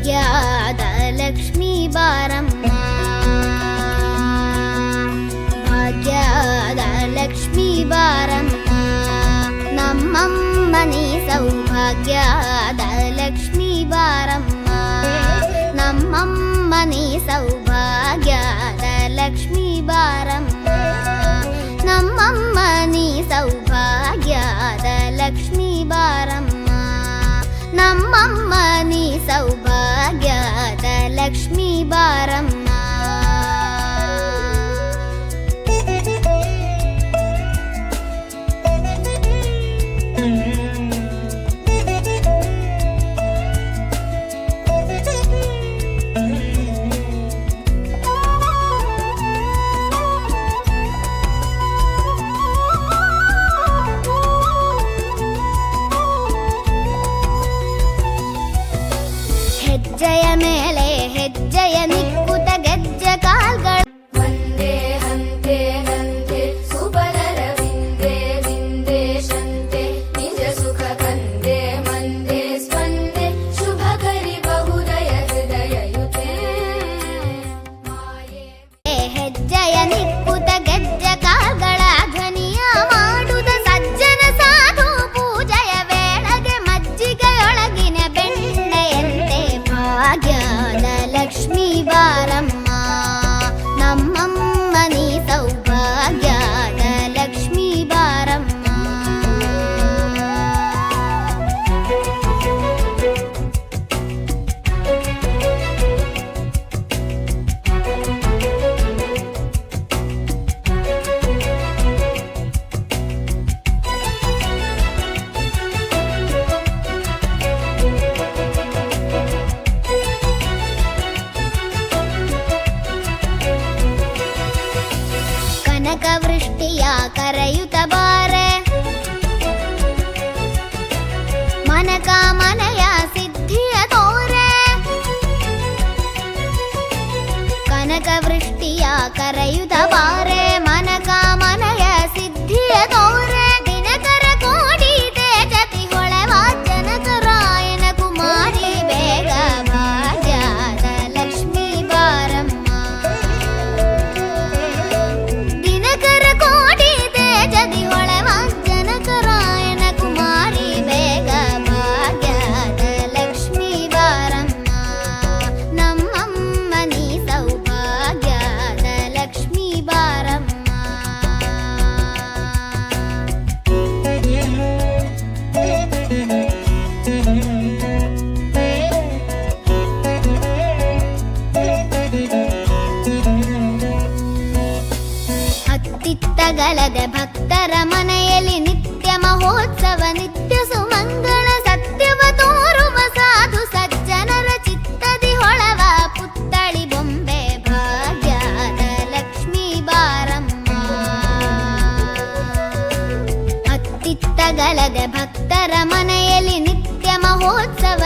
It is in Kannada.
ಭಾಗ್ಯದ ಲಕ್ಷ್ಮೀ ಬಾರಮ್ಮ, ಭಾಗ್ಯದ ಲಕ್ಷ್ಮೀ ಬಾರಮ್ಮ, ನಮ್ಮಮ್ಮನಿ ಸೌಭಾಗ್ಯದ ಲಕ್ಷ್ಮೀ ಬಾರಮ್ಮ, ನಮ್ಮಮ್ಮನಿ ಸೌಭಾಗ್ಯದ ಲಕ್ಷ್ಮೀ ಬಾರಮ್ಮ, ನಮ್ಮಮ್ಮನಿ ಸೌಭಾಗ್ಯದ ಲಕ್ಷ್ಮೀ ಬಾರಮ್ಮ, ನಮ್ಮಮ್ಮನಿ ಸೌಭಾಗ್ಯದ ಲಕ್ಷ್ಮೀ ಬಾರಮ್ಮ. ಹೆಜ್ಜೆಯ ಮೇಲೆ ಹೆಜ್ಜೆಯ ನಿಕ್ಕುತ ಗೆಜ್ಜೆ ಕಾಲ್ಗಳು ವಂದೇ ಹಂತೆ ಹಂತೆ ಸುಬಲರ ವಿಂದೇ ವಿಂದೇಶಂತೆ ನಿಜ ಸುಖ ಕಂದೆ ಮಂದೆ ಸ್ಪಂದೆ ಶುಭ ಕರಿ ಬಹುದಯ ಹೃದಯಯುತೆ ಹೆಜ್ಜೆಯ ನಿಕ್ಕುತ ಗೆಜ್ಜೆ ಕಾಲ್ಗಳ ಧ್ವನಿಯ ಮಾಡುದ ಸಜ್ಜನ ಸಾಧು ಪೂಜೆಯ ವೇಳೆಗೆ ಮಜ್ಜಿಗೆಯೊಳಗಿನ ಬೆಣ್ಣೆಯಂತೆ ಭಾಗ್ಯದ ಲಕ್ಷ್ಮೀ ಬಾರಮ್ಮ, ನಮ್ಮಮ್ಮನಿ ಸೌಭಾಗ್ಯದ ಲಕ್ಷ್ಮೀ ಬಾರಮ್ಮ. ಕನಕ ವೃಷ್ಟಿಯ ಕರೆಯುತ್ತ ಬಾರೆ, ಮನಕ ಮನೆಯ ಸಿದ್ಧಿಯ ತೋರೆ, ಕನಕ ವೃಷ್ಟಿಯ ಕರೆಯುತ್ತ ಬಾರೆ, ಮನಕ ಮನೆಯ ಸಿದ್ಧಿಯ ತೋರೆ, ದಿನಕರ ಕೋಡಿ ತೇಜತಿ ಹೊಳೆವ ಜನಕರಾಯನ ಕುಮಾರಿ ಬೇಗ ಭಾಗ್ಯದ ಲಕ್ಷ್ಮೀ ಬಾರಮ್ಮ, ದಿನಕರ ಕೋಡಿ ತೇಜದಿ ಹೊಳೆವ ಜನಕರಾಯನ ಕುಮಾರಿ ಬೇಗ ಭಾಗ್ಯದ ಲಕ್ಷ್ಮೀ ಬಾರಮ್ಮ, ನಮ್ಮಮ್ಮನಿ ಸೌಭಾಗ್ಯದ ಲಕ್ಷ್ಮೀ ಬಾರಮ್ಮ. ಹತ್ತಿತ್ತಗಲದೆ ಭಕ್ತರ ಮನೆಯಲ್ಲಿ ನಿತ್ಯ ಮಹೋತ್ಸವ, ನಿತ್ಯ ಸುಮಂಗಳ ಸತ್ಯವ ತೋರುವ ಸಾಧು ಸಜ್ಜನರ ಚಿತ್ತದಿ ಹೊಳವ ಪುತ್ತಳಿ ಬೊಂಬೆ ಭಾಗ್ಯದ ಲಕ್ಷ್ಮೀ ಬಾರಮ್ಮ, ಹತ್ತಿತ್ತಗಲದೆ ಭಕ್ತರ ಮನೆಯಲ್ಲಿ ನಿತ್ಯ ಮಹೋತ್ಸವ,